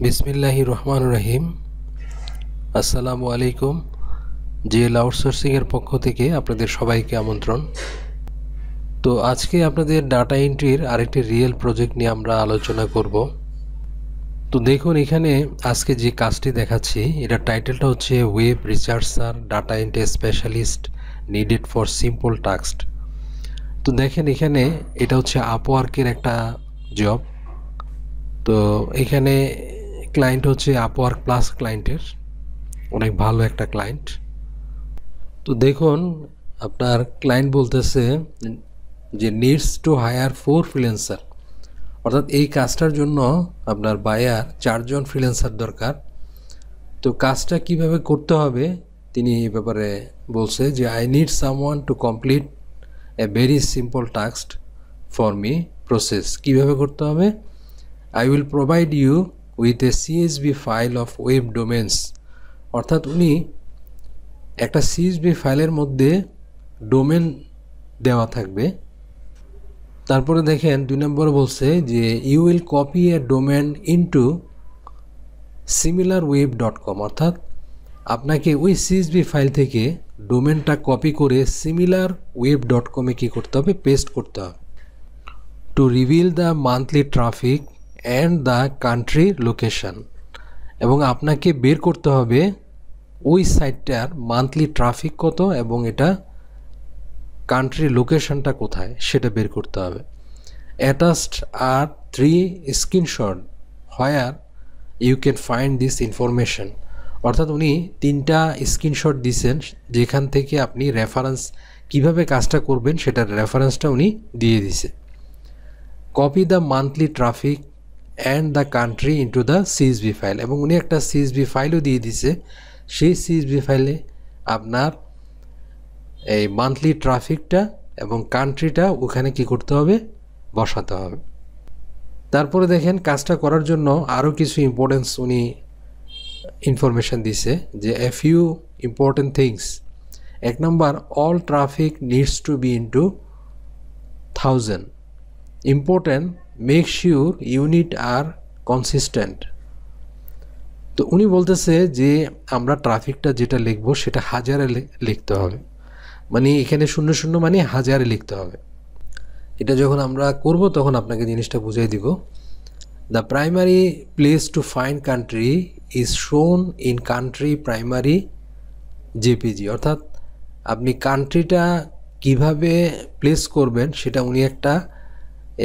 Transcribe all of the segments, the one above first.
বিসমিল্লাহির রহমানির রহিম। আসসালামু আলাইকুম। জিএল আউটসোর্সিং এর পক্ষ থেকে আপনাদের সবাইকে আমন্ত্রণ। তো আজকে আপনাদের ডাটা এন্ট্রির আরেকটি রিয়েল প্রজেক্ট নিয়ে আমরা আলোচনা করব। তো দেখুন এখানে আজকে যে কাজটি দেখাচ্ছি এটা টাইটেলটা হচ্ছে web researcher data entry specialist needed for simple task. তো দেখেন এখানে এটা হচ্ছে আপওয়ার্কের একটা জব। তো এখানে ক্লায়েন্ট হচ্ছে আপওয়ার্ক প্লাস ক্লায়েন্টের, অনেক ভালো একটা ক্লায়েন্ট। তো দেখুন আপনার ক্লায়েন্ট বলতেছে যে নিডস টু হায়ার 4 ফ্রিল্যান্সার, অর্থাৎ এই কাজটার জন্য আপনার বায়ার 4 জন ফ্রিল্যান্সার দরকার। তো কাজটা কিভাবে করতে হবে তিনি এই ব্যাপারে বলছে যে I need someone to complete A very simple task for me. Process কিভাবে করতে হবে, I will provide you with a CSV file of web domains, অর্থাৎ উনি একটা CSV ফাইলের মধ্যে ডোমেন দেওয়া থাকবে। তারপরে দেখেন 2 নম্বরে বলছে যে you will copy a domain into simillarweb.com, অর্থাৎ আপনাকে ওই CSV ফাইল থেকে ডোমেনটা কপি করে simillarweb.com এ কি করতে হবে, পেস্ট করতে হবে। To reveal the monthly traffic and the country location, এবং আপনাকে বের করতে হবে ওই সাইটটার মান্থলি ট্রাফিক কত এবং এটা কান্ট্রি লোকেশনটা কোথায় সেটা বের করতে হবে। Attached are 3 screenshot where you can find this information, অর্থাৎ উনি 3টা স্ক্রিনশট দিয়েছেন যেখান থেকে আপনি রেফারেন্স কিভাবে কাজটা করবেন সেটার রেফারেন্সটা উনি দিয়ে দিছে। Copy the monthly traffic and the country into the CSV file, এবং উনি একটা সিএসভি ফাইলও দিয়ে দিছে। সেই সিএসভি ফাইলে আপনার এই মান্থলি ট্রাফিকটা এবং কান্ট্রিটা ওখানে কি করতে হবে, বসাতে হবে। তারপরে দেখেন কাজটা করার জন্য আরও কিছু ইম্পর্টেন্স উনি ইনফরমেশান দিছে যে a few important things. 1 number, all traffic needs to be into 1000। Important, make sure unit are consistent. তো উনি বলতেছে যে আমরা ট্রাফিকটা যেটা লিখবো সেটা 1000-এ লিখতে হবে, মানে এখানে 00 মানে 1000-এ লিখতে হবে। এটা যখন আমরা করব তখন আপনাকে জিনিসটা বুঝিয়ে দিব। The primary place to find country is শোন ইন কান্ট্রি প্রাইমারি জেপিজি, অর্থাৎ আপনি কান্ট্রিটা কিভাবে প্লেস করবেন সেটা উনি একটা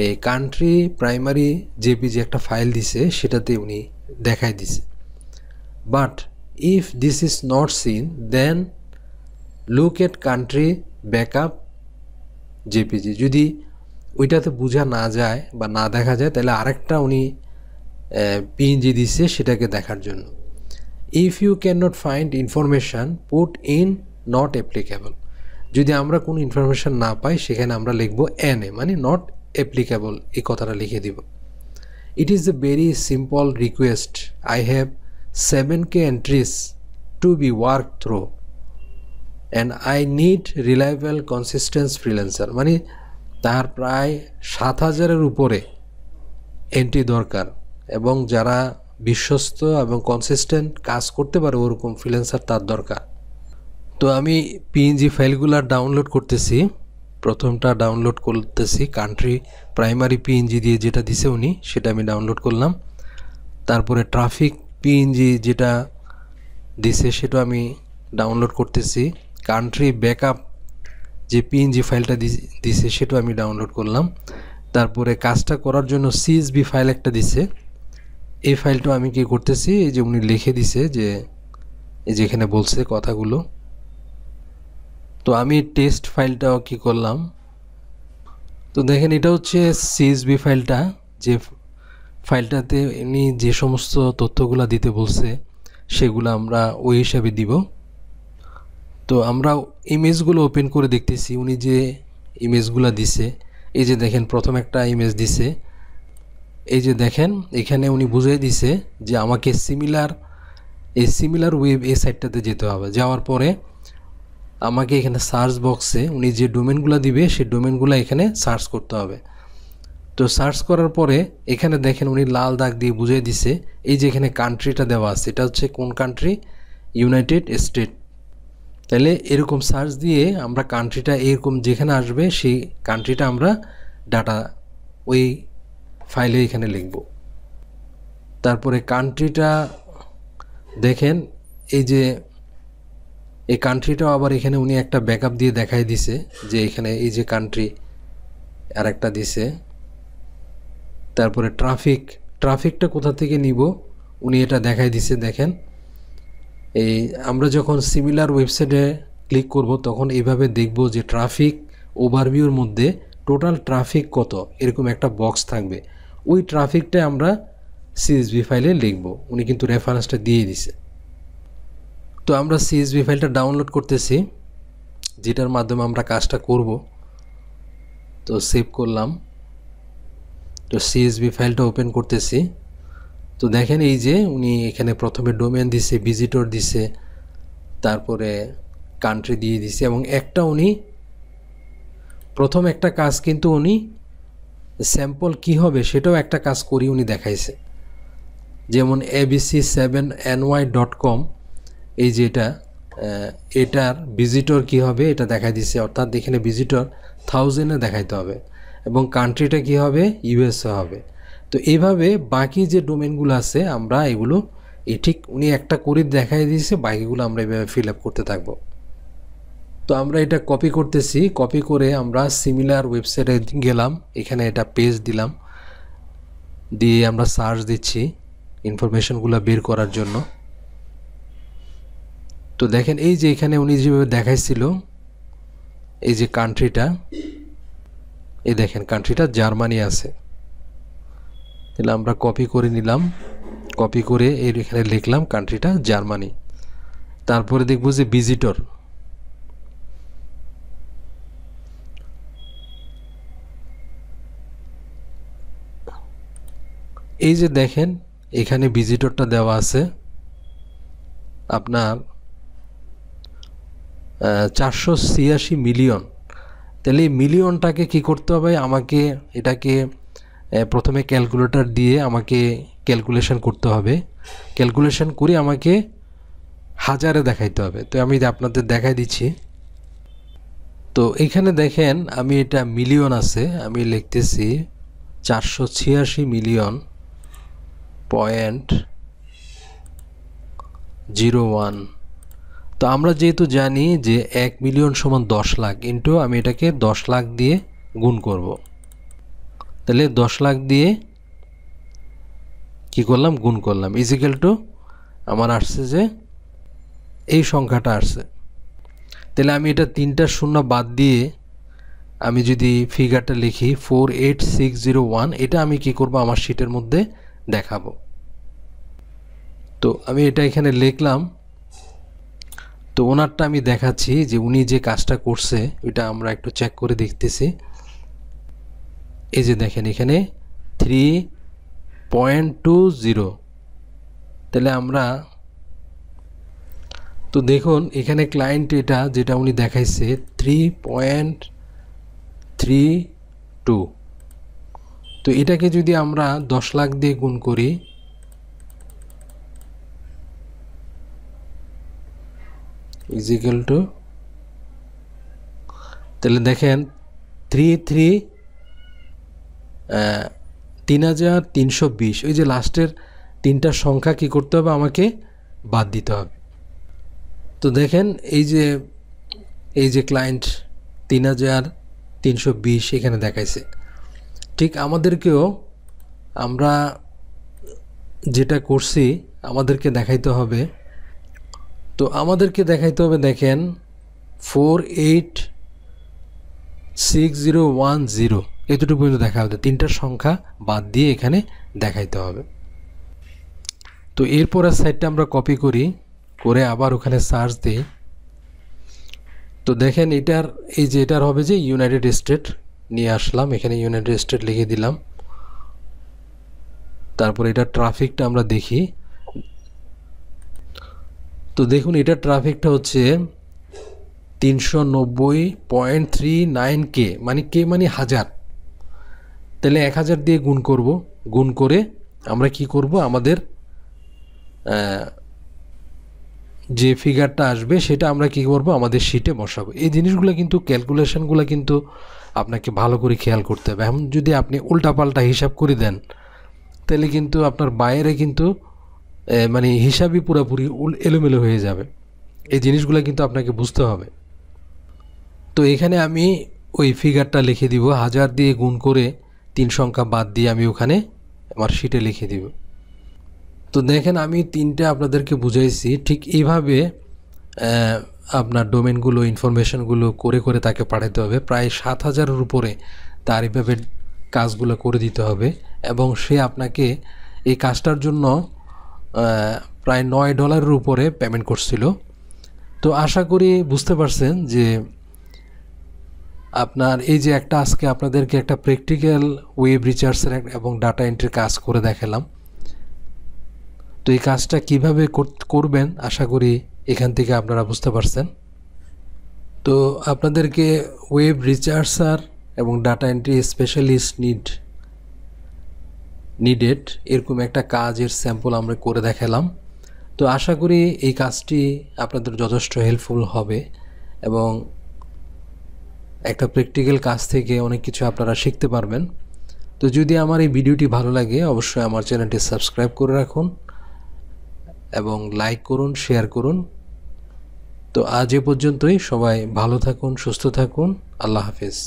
এই কান্ট্রি প্রাইমারি জেপিজি একটা ফাইল দিছে, সেটাতে উনি দেখাই দিছে। But if this is not seen then look at country backup JPG. যদি ওইটাতে বোঝা না যায় বা না দেখা যায় তাহলে আরেকটা উনি পিএনজি দিছে সেটাকে দেখার জন্য। If you can not find information put in not applicable, যদি আমরা কোনো ইনফরমেশান না পাই সেখানে আমরা লিখবো এনএ, মানে নট অ্যাপ্লিকেবল, এই কথাটা লিখে দিব। It is a very simple request, I have 7K entries to be work through and I need reliable consistence freelancer, মানে তার প্রায় 7000-এর উপরে এন্ট্রি দরকার এবং যারা বিশ্বস্ত এবং কনসিস্টেন্ট কাজ করতে পারে ওরকম ফ্রিল্যান্সার তার দরকার। তো আমি পিএনজি ফাইলগুলো ডাউনলোড করতেছি। প্রথমটা ডাউনলোড করতেছি কান্ট্রি প্রাইমারি পিএনজি দিয়ে যেটা দিছে উনি, সেটা আমি ডাউনলোড করলাম। তারপরে ট্রাফিক পিএনজি যেটা দিছে সেটা আমি ডাউনলোড করতেছি। কান্ট্রি ব্যাকআপ যে পিএনজি ফাইলটা দিছে সেটা আমি ডাউনলোড করলাম। তারপরে কাজটা করার জন্য সিএসভি ফাইল একটা দিছে, এই ফাইলটা আমি কি করতেছি, এই যে উনি লিখে দিছে যে এই যেখানে বলছে কথাগুলো। তো আমি টেস্ট ফাইলটাও কি করলাম, তো দেখেন এটা হচ্ছে সিএসভি ফাইলটা, যে ফাইলটাতে উনি যে সমস্ত তথ্যগুলো দিতে বলছে সেগুলো আমরা ওই হিসাবে দিব। তো আমরা ইমেজগুলো ওপেন করে দেখতেছি উনি যে ইমেজগুলো দিছে। এই যে দেখেন প্রথম একটা ইমেজ দিছে, এই যে দেখেন এখানে উনি বুঝিয়ে দিছে যে আমাকে সিমিলার ওয়েব এই সাইটটাতে যেতে হবে। যাওয়ার পরে আমাকে এখানে সার্চ বক্সে উনি যে ডোমেনগুলো দিবে সেই ডোমেনগুলো এখানে সার্চ করতে হবে। তো তো সার্চ করার পরে এখানে দেখেন উনি লাল দাগ দিয়ে বুঝিয়ে দিছে এই যে এখানে কান্ট্রিটা দেওয়া আছে এটা হচ্ছে কোন কান্ট্রি ইউনাইটেড স্টেট তাহলে এরকম সার্চ দিয়ে আমরা কান্ট্রিটা এরকম যেখানে আসবে সেই কান্ট্রিটা আমরা ডাটা ওই ফাইলে এখানে লিখব তারপরে কান্ট্রিটা দেখেন এই যে এই কান্ট্রিটাও আবার এখানে উনি একটা ব্যাকআপ দিয়ে দেখাই দিছে যে এখানে এই যে কান্ট্রি আর একটা দিছে তারপরে ট্রাফিকটা কোথা থেকে নিব উনি এটা দেখাই দিছে দেখেন এই আমরা যখন সিমিলার ওয়েবসাইটে ক্লিক করব তখন এইভাবে দেখব যে ট্রাফিক ওভারভিউর মধ্যে টোটাল ট্রাফিক কত এরকম একটা বক্স থাকবে ওই ট্রাফিকটা আমরা সিএসভি ফাইলে লিখব উনি কিন্তু রেফারেন্সটা দিয়ে দিছে তো আমরা সিএসভি ফাইলটা ডাউনলোড করতেছি যেটার মাধ্যমে আমরা কাজটা করব তো সেভ করলাম তো সিএসভি ফাইলটা ওপেন করতেছি তো দেখেন এই যে উনি এখানে প্রথমে ডোমেন দিছে ভিজিটর দিছে তারপরে কান্ট্রি দিয়ে দিছে এবং একটা উনি প্রথম একটা কাজ কিন্তু উনি স্যাম্পল কি হবে সেটাও একটা কাজ করি উনি দেখাইছে যেমন abc7ny.com এই যে এটার ভিজিটর কি হবে এটা দেখাই দিছে অর্থাৎ এখানে ভিজিটর 1000-এ দেখাইতে হবে এবং কান্ট্রিটা কি হবে ইউএসএ হবে তো এইভাবে বাকি যে ডোমেনগুলো আছে আমরা এগুলো ঠিক উনি একটা করে দেখাই দিয়েছে বাকিগুলো আমরা এইভাবে ফিল আপ করতে থাকব তো আমরা এটা কপি করতেছি কপি করে আমরা সিমিলার ওয়েবসাইটে গেলাম এখানে এটা পেজ দিলাম দিয়ে আমরা সার্চ দিচ্ছি ইনফরমেশনগুলো বের করার জন্য তো দেখেন এই যে এখানে উনি যেভাবে দেখাইছিল এই যে কান্ট্রিটা এই দেখেন কান্ট্রিটা জার্মানি আছে তাহলে আমরা কপি করে নিলাম কপি করে এখানে লিখলাম কান্ট্রিটা জার্মানি তারপরে দেখব যে ভিজিটর এই যে দেখেন এখানে ভিজিটরটা দেওয়া আছে আপনার 486 মিলিয়ন তাহলে এই মিলিয়নটাকে কি করতে হবে আমাকে এটাকে প্রথমে ক্যালকুলেটর দিয়ে আমাকে ক্যালকুলেশন করতে হবে ক্যালকুলেশন করে আমাকে হাজারে দেখাইতে হবে তো আমি আপনাদের দেখাই দিচ্ছি তো এখানে দেখেন আমি এটা মিলিয়ন আছে আমি লিখতেছি 486 মিলিয়ন .01 তো আমরা যেহেতু জানি যে 1 মিলিয়ন সমান 10 লাখ ইনটু আমি এটাকে 10 লাখ দিয়ে গুণ করব তাহলে 10 লাখ দিয়ে কি করলাম গুণ করলাম ইজিক্যাল টু আমার আসছে যে এই সংখ্যাটা আসছে তাহলে আমি এটা 3টা শূন্য বাদ দিয়ে আমি যদি ফিগারটা লিখি 48601 এটা আমি কি করব আমার শীটের মধ্যে দেখাবো তো আমি এটা এখানে লিখলাম তো ওনারটা আমি দেখাচ্ছি যে উনি যে কাজটা করছে এটা আমরা একটু চেক করে দেখতেছি এই যে দেখেন এখানে 3.20 তাহলে আমরা তো দেখুন এখানে ক্লায়েন্ট এটা যেটা উনি দেখাইছে 3.32 তো এটাকে যদি আমরা 10 লাখ দিয়ে গুণ করি ইজিক্যাল টু তাহলে দেখেন 3320 ওই যে লাস্টের 3টা সংখ্যা কি করতে হবে আমাকে বাদ দিতে হবে তো দেখেন এই যে ক্লায়েন্ট 3320 এখানে দেখাইছে ঠিক আমাদেরকেও আমরা যেটা করছি আমাদেরকে দেখাইতে হবে তো আমাদেরকে দেখাইতে হবে দেখেন 486010 এতটুকু পর্যন্ত দেখা হবে 3টা সংখ্যা বাদ দিয়ে এখানে দেখাইতে হবে তো এরপরের সাইডটা আমরা কপি করি করে আবার ওখানে সার্চ দিই তো দেখেন এটার এই যে এটার হবে যে ইউনাইটেড স্টেট নিয়ে আসলাম এখানে ইউনাইটেড স্টেট লিখে দিলাম তারপর এটা ট্রাফিকটা আমরা দেখি তো দেখুন এটা ট্রাফিকটা হচ্ছে 390.39 কে মানে কে মানে হাজার তাহলে 1000 দিয়ে গুণ করব, গুণ করে আমরা কি করব, আমাদের যে ফিগারটা আসবে সেটা আমরা কি করব, আমাদের শীটে বসাবো। এই জিনিসগুলো কিন্তু ক্যালকুলেশনগুলো কিন্তু আপনাকে ভালো করে খেয়াল করতে হবে। এখন যদি আপনি উল্টাপাল্টা হিসাব করে দেন তাহলে কিন্তু আপনার বাইরে কিন্তু মানে হিসাবই পুরোপুরি এলোমেলো হয়ে যাবে। এই জিনিসগুলো কিন্তু আপনাকে বুঝতে হবে। তো এখানে আমি ওই ফিগারটা লিখে দিব, 1000 দিয়ে গুণ করে 3 সংখ্যা বাদ দিয়ে আমি ওখানে আমার শীটে লিখে দিব। তো দেখেন আমি 3টা আপনাদেরকে বুঝাইছি। ঠিক এইভাবে আপনার ডোমেনগুলো ইনফরমেশনগুলো করে করে তাকে পাঠাতে হবে। প্রায় 7000-এর উপরে তার এইভাবে কাজগুলো করে দিতে হবে এবং সে আপনাকে এই কাজটার জন্য প্রায় $9 উপরে পেমেন্ট করছিল। তো আশা করি বুঝতে পারছেন যে আপনার এই যে একটা আজকে আপনাদেরকে একটা প্র্যাকটিক্যাল ওয়েব রিসার্চের এবং ডাটা এন্ট্রির কাজ করে দেখালাম। তো এই কাজটা কিভাবে করবেন আশা করি এখান থেকে আপনারা বুঝতে পারছেন। তো আপনাদেরকে ওয়েব রিসার্চার এবং ডাটা এন্ট্রি স্পেশালিস্ট নিডেড এরকম একটা কাজের স্যাম্পল আমরা করে দেখালাম। তো আশা করি এই কাজটি আপনাদের যথেষ্ট হেল্পফুল হবে এবং একটা প্র্যাকটিক্যাল কাজ থেকে অনেক কিছু আপনারা শিখতে পারবেন। তো যদি আমার এই ভিডিওটি ভালো লাগে অবশ্যই আমার চ্যানেলটি সাবস্ক্রাইব করে রাখুন এবং লাইক করুন, শেয়ার করুন। তো আজ এ পর্যন্তই। সবাই ভালো থাকুন, সুস্থ থাকুন। আল্লাহ হাফেজ।